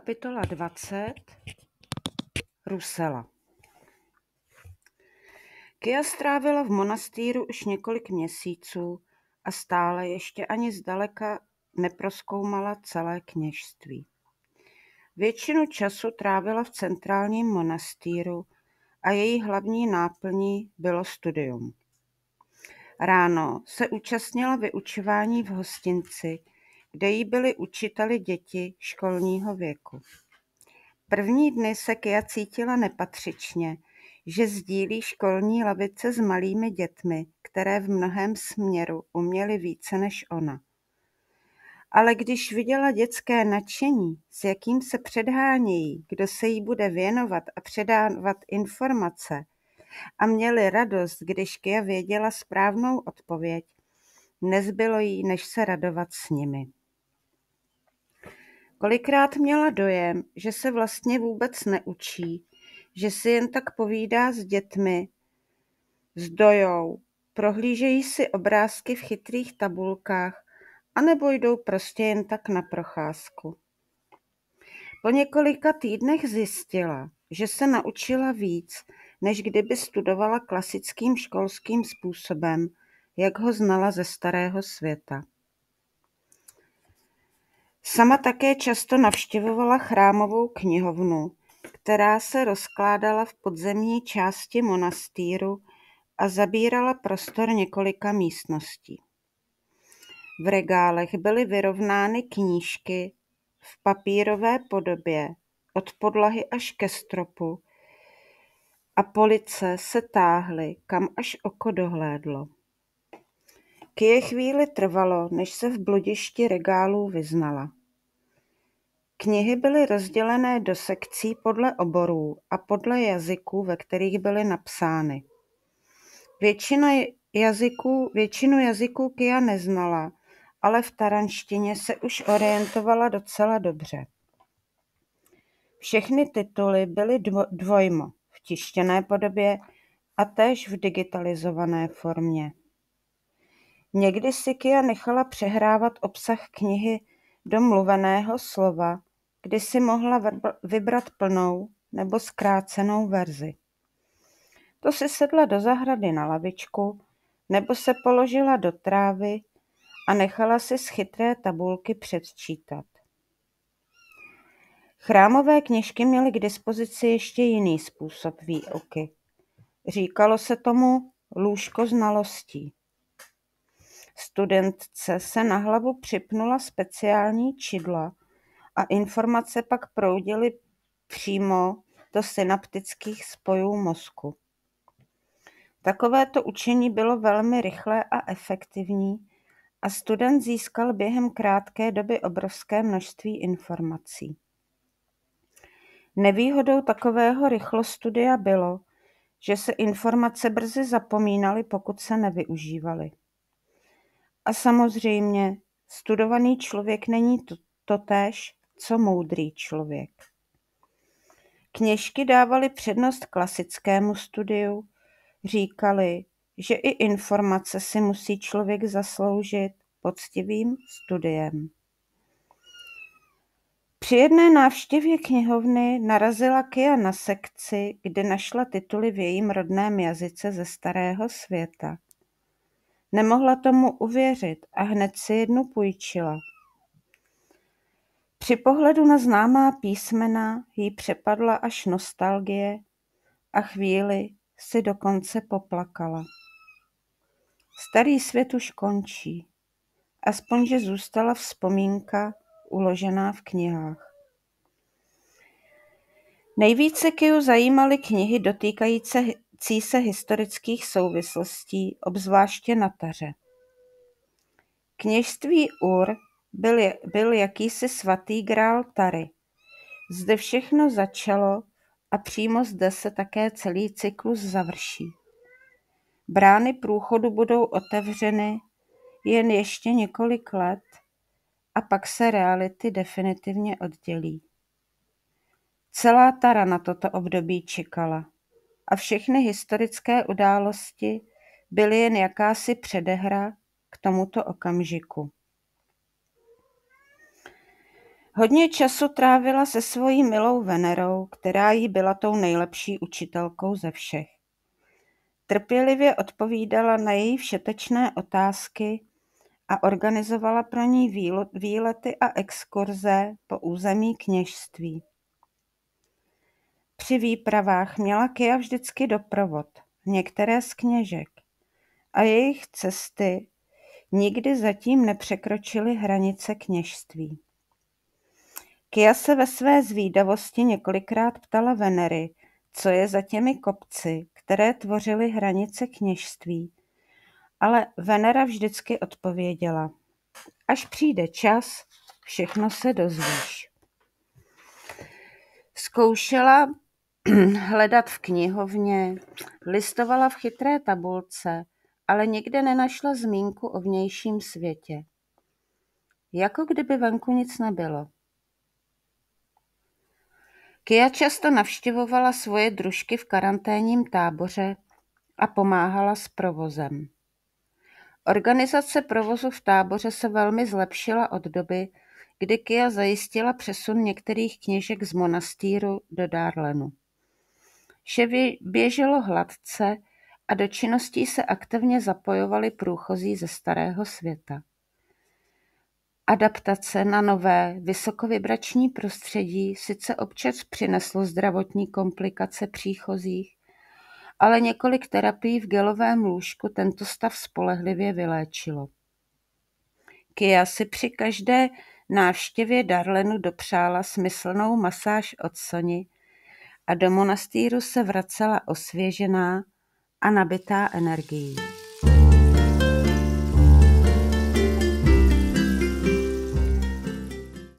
Kapitola 20. Rusela. Kia strávila v monastýru už několik měsíců a stále ještě ani zdaleka neprozkoumala celé kněžství. Většinu času trávila v centrálním monastýru a její hlavní náplní bylo studium. Ráno se účastnila vyučování v hostinci, kde jí byli učiteli děti školního věku. První dny se Kia cítila nepatřičně, že sdílí školní lavice s malými dětmi, které v mnohém směru uměly více než ona. Ale když viděla dětské nadšení, s jakým se předhánějí, kdo se jí bude věnovat a předávat informace, a měli radost, když Kia věděla správnou odpověď, nezbylo jí, než se radovat s nimi. Kolikrát měla dojem, že se vlastně vůbec neučí, že si jen tak povídá s dětmi, s Dojou, prohlížejí si obrázky v chytrých tabulkách, anebo jdou prostě jen tak na procházku. Po několika týdnech zjistila, že se naučila víc, než kdyby studovala klasickým školským způsobem, jak ho znala ze starého světa. Sama také často navštěvovala chrámovou knihovnu, která se rozkládala v podzemní části monastýru a zabírala prostor několika místností. V regálech byly vyrovnány knížky v papírové podobě od podlahy až ke stropu a police se táhly, kam až oko dohlédlo. Kie chvíli trvalo, než se v bludišti regálů vyznala. Knihy byly rozdělené do sekcí podle oborů a podle jazyků, ve kterých byly napsány. Většinu jazyků Kia neznala, ale v taranštině se už orientovala docela dobře. Všechny tituly byly dvojmo v tištěné podobě a též v digitalizované formě. Někdy si Kia nechala přehrávat obsah knihy do mluveného slova, kdy si mohla vybrat plnou nebo zkrácenou verzi. To si sedla do zahrady na lavičku nebo se položila do trávy a nechala si z chytré tabulky předčítat. Chrámové kněžky měly k dispozici ještě jiný způsob výuky. Říkalo se tomu lůžko znalostí. Studentce se na hlavu připnula speciální čidla a informace pak proudily přímo do synaptických spojů mozku. Takovéto učení bylo velmi rychlé a efektivní a student získal během krátké doby obrovské množství informací. Nevýhodou takového rychlostudia bylo, že se informace brzy zapomínaly, pokud se nevyužívaly. A samozřejmě, studovaný člověk není totéž, co moudrý člověk. Kněžky dávaly přednost klasickému studiu, říkali, že i informace si musí člověk zasloužit poctivým studiem. Při jedné návštěvě knihovny narazila Kia na sekci, kde našla tituly v jejím rodném jazyce ze starého světa. Nemohla tomu uvěřit a hned si jednu půjčila. Při pohledu na známá písmena jí přepadla až nostalgie a chvíli si dokonce poplakala. Starý svět už končí, aspoň že zůstala vzpomínka uložená v knihách. Nejvíce Kiu zajímaly knihy dotýkající se historických souvislostí, obzvláště na taře. Kněžství Ur byl jakýsi svatý grál Tary. Zde všechno začalo a přímo zde se také celý cyklus završí. Brány průchodu budou otevřeny jen ještě několik let a pak se reality definitivně oddělí. Celá Tara na toto období čekala a všechny historické události byly jen jakási předehra k tomuto okamžiku. Hodně času trávila se svojí milou Venerou, která jí byla tou nejlepší učitelkou ze všech. Trpělivě odpovídala na její všetečné otázky a organizovala pro ní výlety a exkurze po území kněžství. Při výpravách měla Kia vždycky doprovod, některé z kněžek, a jejich cesty nikdy zatím nepřekročily hranice kněžství. Kia se ve své zvídavosti několikrát ptala Venery, co je za těmi kopci, které tvořily hranice kněžství, ale Venera vždycky odpověděla: až přijde čas, všechno se dozvíš. Zkoušela hledat v knihovně, listovala v chytré tabulce, ale nikde nenašla zmínku o vnějším světě. Jako kdyby venku nic nebylo. Kia často navštěvovala svoje družky v karanténním táboře a pomáhala s provozem. Organizace provozu v táboře se velmi zlepšila od doby, kdy Kia zajistila přesun některých kněžek z monastýru do Darlenu. Vše běželo hladce a do činností se aktivně zapojovali průchozí ze Starého světa. Adaptace na nové, vysokovibrační prostředí sice občas přineslo zdravotní komplikace příchozích, ale několik terapií v gelovém lůžku tento stav spolehlivě vyléčilo. Kia si při každé návštěvě Darlenu dopřála smyslnou masáž od Soni a do monastýru se vracela osvěžená a nabitá energií.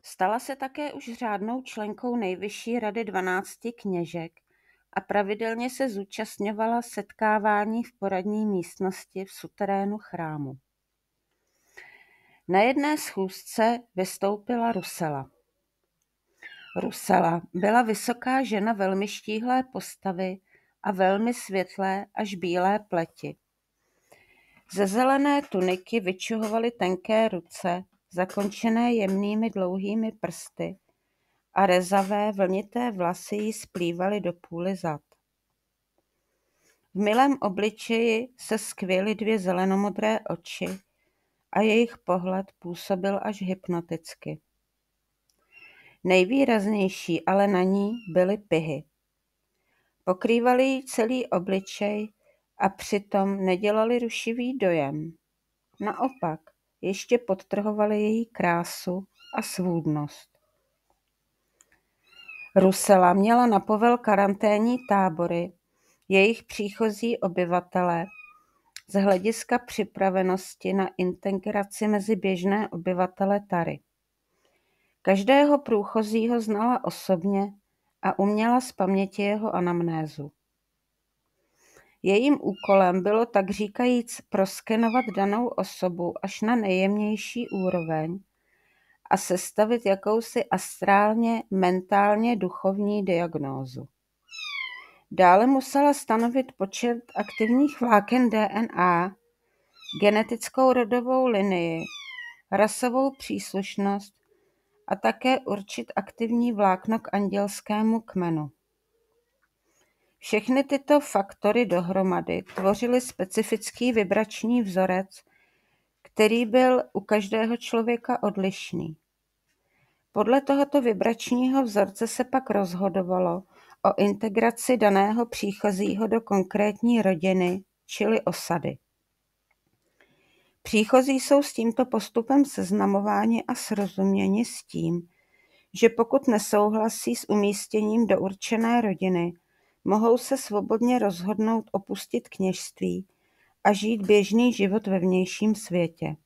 Stala se také už řádnou členkou Nejvyšší rady 12 kněžek a pravidelně se zúčastňovala setkávání v poradní místnosti v suterénu chrámu. Na jedné schůzce vystoupila Rusela. Rusela byla vysoká žena velmi štíhlé postavy a velmi světlé až bílé pleti. Ze zelené tuniky vyčuhovaly tenké ruce, zakončené jemnými dlouhými prsty, a rezavé vlnité vlasy jí splývaly do půly zad. V milém obličeji se skvěly 2 zelenomodré oči a jejich pohled působil až hypnoticky. Nejvýraznější ale na ní byly pihy. Pokrývaly jí celý obličej a přitom nedělaly rušivý dojem. Naopak, ještě podtrhovaly její krásu a svůdnost. Rusela měla na povel karanténní tábory, jejich příchozí obyvatele z hlediska připravenosti na integraci mezi běžné obyvatele Tary. Každého průchozího znala osobně a uměla z paměti jeho anamnézu. Jejím úkolem bylo takříkajíc proskenovat danou osobu až na nejjemnější úroveň a sestavit jakousi astrálně, mentálně duchovní diagnózu. Dále musela stanovit počet aktivních vláken DNA, genetickou rodovou linii, rasovou příslušnost a také určit aktivní vlákno k andělskému kmenu. Všechny tyto faktory dohromady tvořily specifický vibrační vzorec, který byl u každého člověka odlišný. Podle tohoto vibračního vzorce se pak rozhodovalo o integraci daného příchozího do konkrétní rodiny, čili osady. Příchozí jsou s tímto postupem seznamováni a srozuměni s tím, že pokud nesouhlasí s umístěním do určené rodiny, mohou se svobodně rozhodnout opustit kněžství a žít běžný život ve vnějším světě.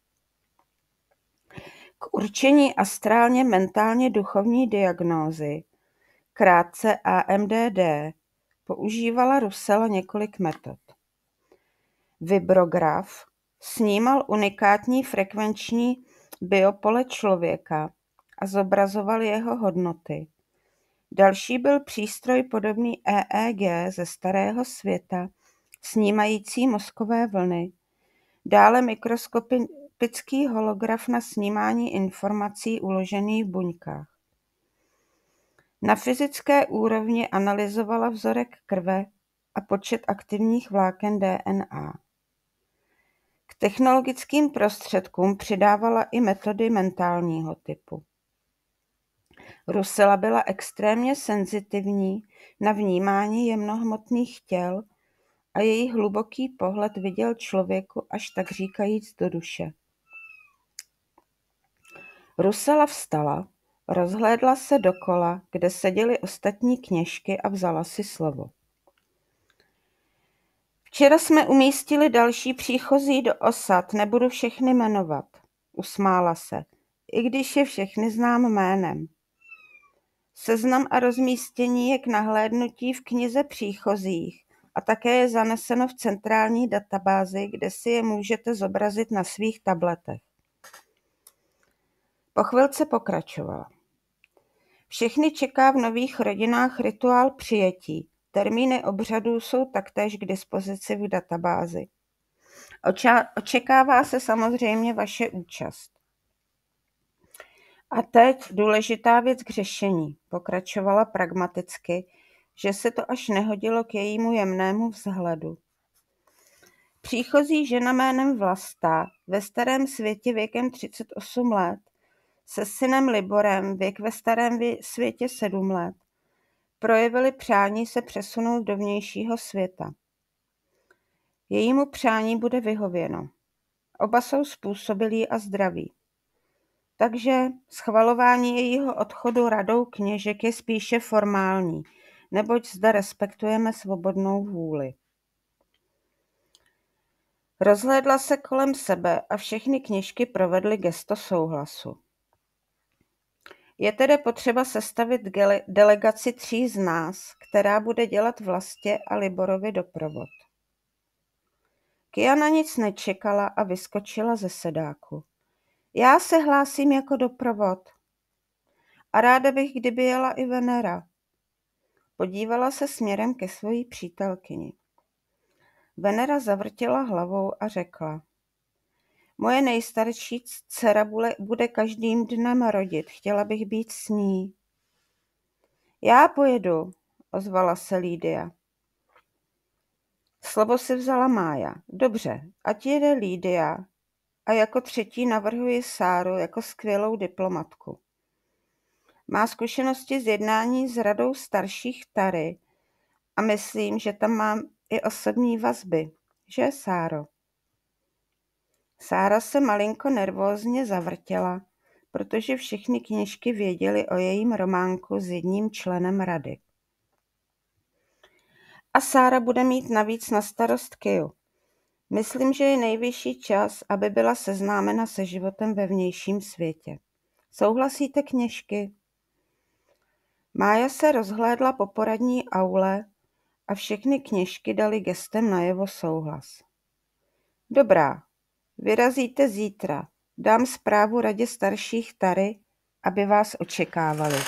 K určení astrálně mentálně duchovní diagnózy, krátce AMDD, používala Rusela několik metod. Vibrograf snímal unikátní frekvenční biopole člověka a zobrazoval jeho hodnoty. Další byl přístroj podobný EEG ze Starého světa, snímající mozkové vlny. Dále mikroskopický holograf na snímání informací uložených v buňkách. Na fyzické úrovni analyzovala vzorek krve a počet aktivních vláken DNA. K technologickým prostředkům přidávala i metody mentálního typu. Russella byla extrémně senzitivní na vnímání jemnohmotných těl a její hluboký pohled viděl člověku až tak říkajíc do duše. Russella vstala, rozhlédla se dokola, kde seděly ostatní kněžky a vzala si slovo. Včera jsme umístili další příchozí do osad, nebudu všechny jmenovat. Usmála se, i když je všechny znám jménem. Seznam a rozmístění je k nahlédnutí v knize příchozích a také je zaneseno v centrální databázi, kde si je můžete zobrazit na svých tabletech. Po chvilce pokračovala. Všechny čeká v nových rodinách rituál přijetí. Termíny obřadů jsou taktéž k dispozici v databázi. Očekává se samozřejmě vaše účast. A teď důležitá věc k řešení. Pokračovala pragmaticky, že se to až nehodilo k jejímu jemnému vzhledu. Příchozí žena jménem Vlasta, ve starém světě věkem 38 let, se synem Liborem, věk ve starém světě 7 let, projevili přání se přesunout do vnějšího světa. Jejímu přání bude vyhověno. Oba jsou způsobilí a zdraví. Takže schvalování jejího odchodu radou kněžek je spíše formální, neboť zde respektujeme svobodnou vůli. Rozhlédla se kolem sebe a všechny kněžky provedly gesto souhlasu. Je tedy potřeba sestavit delegaci 3 z nás, která bude dělat Vlastě a Liborovi doprovod. Kia na nic nečekala a vyskočila ze sedáku. Já se hlásím jako doprovod. A ráda bych, kdyby jela i Venera. Podívala se směrem ke svojí přítelkyni. Venera zavrtěla hlavou a řekla. Moje nejstarší dcera bude každým dnem rodit, chtěla bych být s ní. Já pojedu, ozvala se Lídia. Slovo si vzala Mája. Dobře, ať jede Lídia a jako třetí navrhuji Sáru jako skvělou diplomatku. Má zkušenosti z jednání s radou starších Tary a myslím, že tam mám i osobní vazby. Že, Sáro? Sára se malinko nervózně zavrtěla, protože všechny kněžky věděly o jejím románku s jedním členem rady. A Sára bude mít navíc na starost Kiu. Myslím, že je nejvyšší čas, aby byla seznámena se životem ve vnějším světě. Souhlasíte, kněžky? Mája se rozhlédla po poradní aule a všechny kněžky dali gestem najevo souhlas. Dobrá, vyrazíte zítra. Dám zprávu radě starších Tary, aby vás očekávali.